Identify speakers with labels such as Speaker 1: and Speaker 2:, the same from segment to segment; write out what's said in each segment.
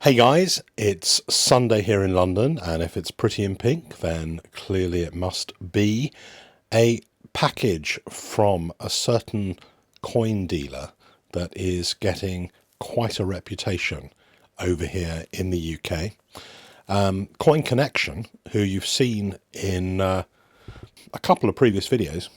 Speaker 1: Hey guys, it's Sunday here in London, and if it's pretty in pink, then clearly it must be a package from a certain coin dealer that is getting quite a reputation over here in the UK. Coin Connection, who you've seen in a couple of previous videos,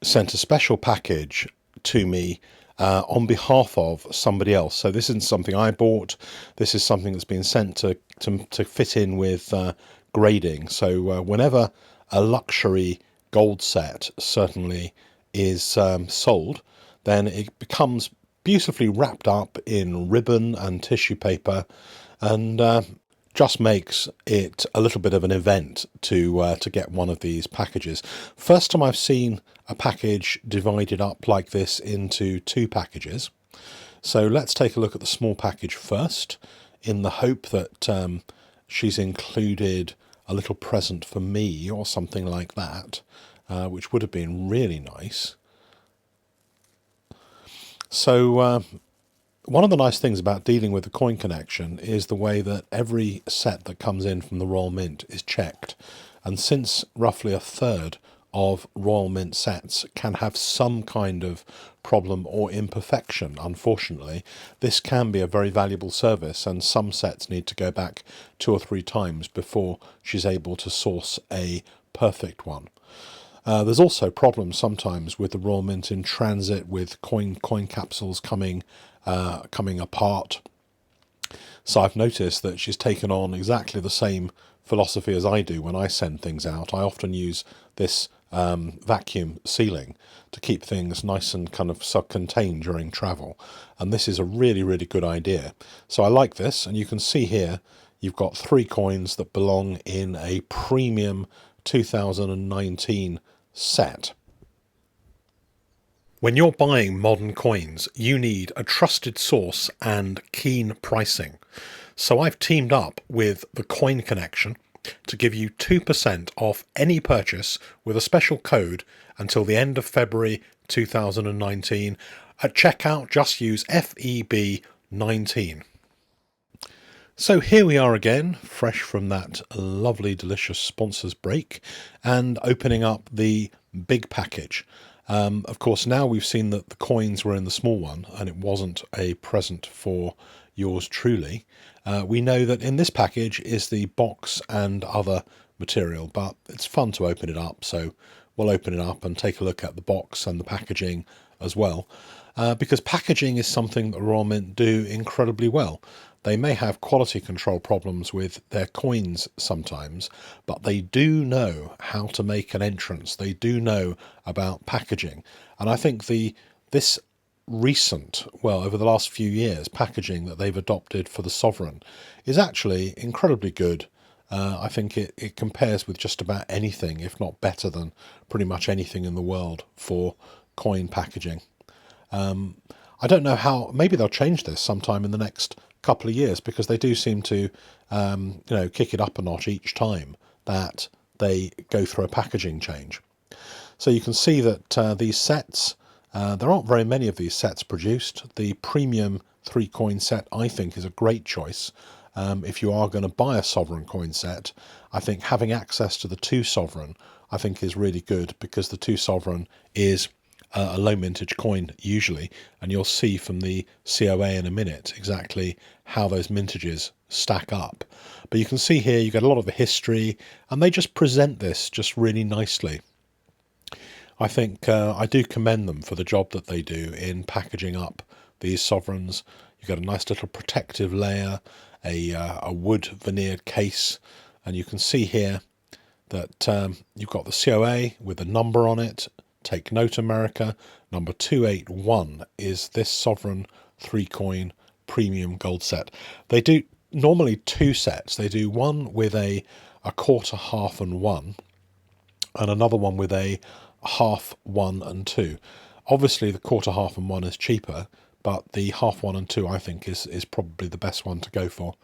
Speaker 1: sent a special package to me on behalf of somebody else. So this isn't something I bought. This is something that's been sent to fit in with grading. So whenever a luxury gold set certainly is sold, then it becomes beautifully wrapped up in ribbon and tissue paper, and just makes it a little bit of an event to get one of these packages. First time I've seen a package divided up like this into two packages. So let's take a look at the small package first, in the hope that she's included a little present for me or something like that, which would have been really nice. So one of the nice things about dealing with the Coin Connection is the way that every set that comes in from the Royal Mint is checked. And since roughly a third of Royal Mint sets can have some kind of problem or imperfection, unfortunately, this can be a very valuable service, and some sets need to go back 2 or 3 times before she's able to source a perfect one. There's also problems sometimes with the Royal Mint in transit, with coin capsules coming apart. So I've noticed that she's taken on exactly the same philosophy as I do when I send things out. I often use this vacuum sealing to keep things nice and kind of contained during travel, and this is a really good idea. So I like this, and you can see here you've got 3 coins that belong in a premium 2019 set. When you're buying modern coins, you need a trusted source and keen pricing. So I've teamed up with the Coin Connection to give you 2% off any purchase with a special code until the end of February 2019. At checkout, just use FEB19. So here we are again, fresh from that lovely, delicious sponsors break, and opening up the big package. Of course, now we've seen that the coins were in the small one, and it wasn't a present for yours truly. We know that in this package is the box and other material, but it's fun to open it up, so we'll open it up and take a look at the box and the packaging as well, because packaging is something that Royal Mint do incredibly well. They may have quality control problems with their coins sometimes, but they do know how to make an entrance. They do know about packaging. And I think this recent, well, over the last few years, packaging that they've adopted for the Sovereign is actually incredibly good. I think it compares with just about anything, if not better than pretty much anything in the world for coin packaging. I don't know how, maybe they'll change this sometime in the next couple of years, because they do seem to kick it up a notch each time that they go through a packaging change. So you can see that these sets, there aren't very many of these sets produced. The premium 3 coin set, I think, is a great choice. If you are going to buy a sovereign coin set, I think having access to the 2 sovereign I think is really good, because the 2 sovereign is a low mintage coin usually, and you'll see from the COA in a minute exactly how those mintages stack up. But you can see here you get a lot of the history, and they just present this just really nicely. I think I do commend them for the job that they do in packaging up these sovereigns. You've got a nice little protective layer, a wood veneered case, and you can see here that you've got the COA with a number on it. Take note, America, number 281 is this sovereign 3 coin premium gold set. They do normally 2 sets. They do one with a quarter, half and 1, and another one with a half, 1 and 2. Obviously the quarter, half and 1 is cheaper, but the half, 1 and 2 I think is probably the best one to go for.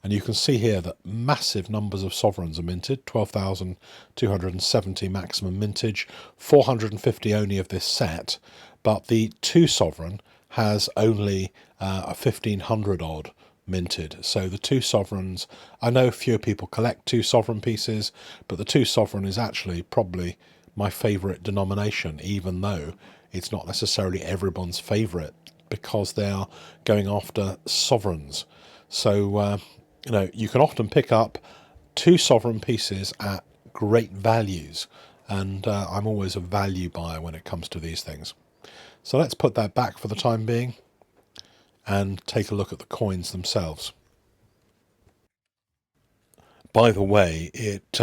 Speaker 1: And you can see here that massive numbers of sovereigns are minted, 12,270 maximum mintage, 450 only of this set, but the 2 sovereign has only a 1,500 odd minted. So the two sovereigns, I know fewer people collect two sovereign pieces, but the two sovereign is actually probably my favourite denomination, even though it's not necessarily everyone's favourite, because they are going after sovereigns. So, you can often pick up two sovereign pieces at great values, and I'm always a value buyer when it comes to these things. So let's put that back for the time being and take a look at the coins themselves. By the way, it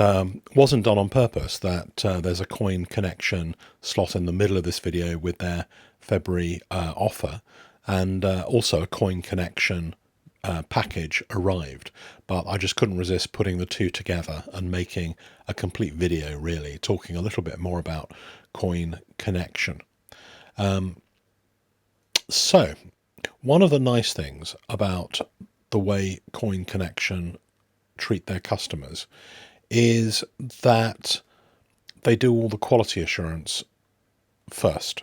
Speaker 1: wasn't done on purpose that there's a coin connection slot in the middle of this video with their February offer, and also a coin connection package arrived, but I just couldn't resist putting the two together and making a complete video, really talking a little bit more about coin connection. So one of the nice things about the way coin connection treat their customers is that they do all the quality assurance first,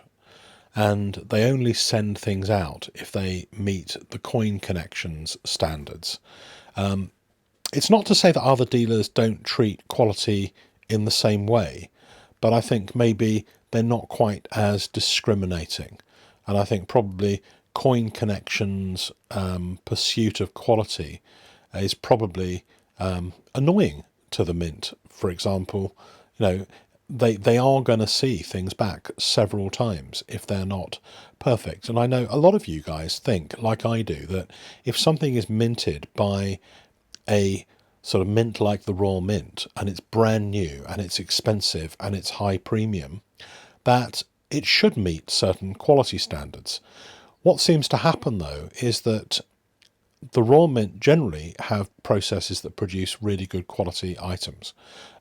Speaker 1: and they only send things out if they meet the coin connections standards. It's not to say that other dealers don't treat quality in the same way, but I think maybe they're not quite as discriminating. And I think probably coin connections pursuit of quality is probably annoying to the mint. For example, they are going to see things back several times if they're not perfect. And I know a lot of you guys think, like I do, that if something is minted by a sort of mint like the Royal Mint, and it's brand new and it's expensive and it's high premium, that it should meet certain quality standards. What seems to happen, though, is that the Royal Mint generally have processes that produce really good quality items,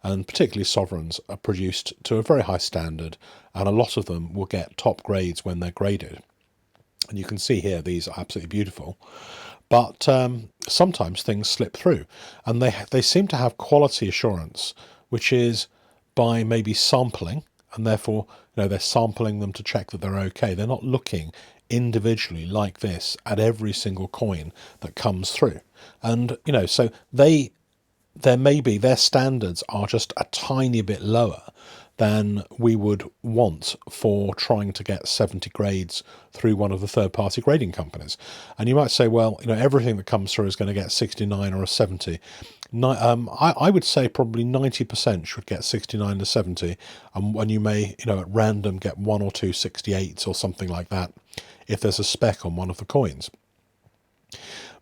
Speaker 1: and particularly sovereigns are produced to a very high standard, and a lot of them will get top grades when they're graded. And you can see here these are absolutely beautiful, but sometimes things slip through, and they seem to have quality assurance, which is by maybe sampling, and therefore they're sampling them to check that they're okay. They're not looking individually like this at every single coin that comes through, and so their standards are just a tiny bit lower than we would want for trying to get 70 grades through one of the third-party grading companies. And you might say, well, everything that comes through is going to get 69 or a 70. I would say probably 90% should get 69 to 70, and you may, at random get one or two 68s or something like that if there's a spec on one of the coins.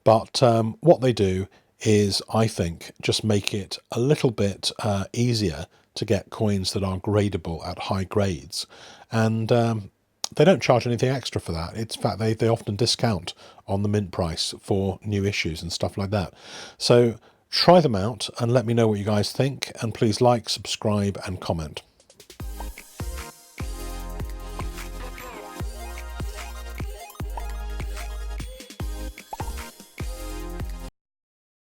Speaker 1: But what they do is, I think, just make it a little bit easier to get coins that are gradable at high grades, and they don't charge anything extra for that. It's in fact they often discount on the mint price for new issues and stuff like that. So try them out and let me know what you guys think, and please like, subscribe and comment.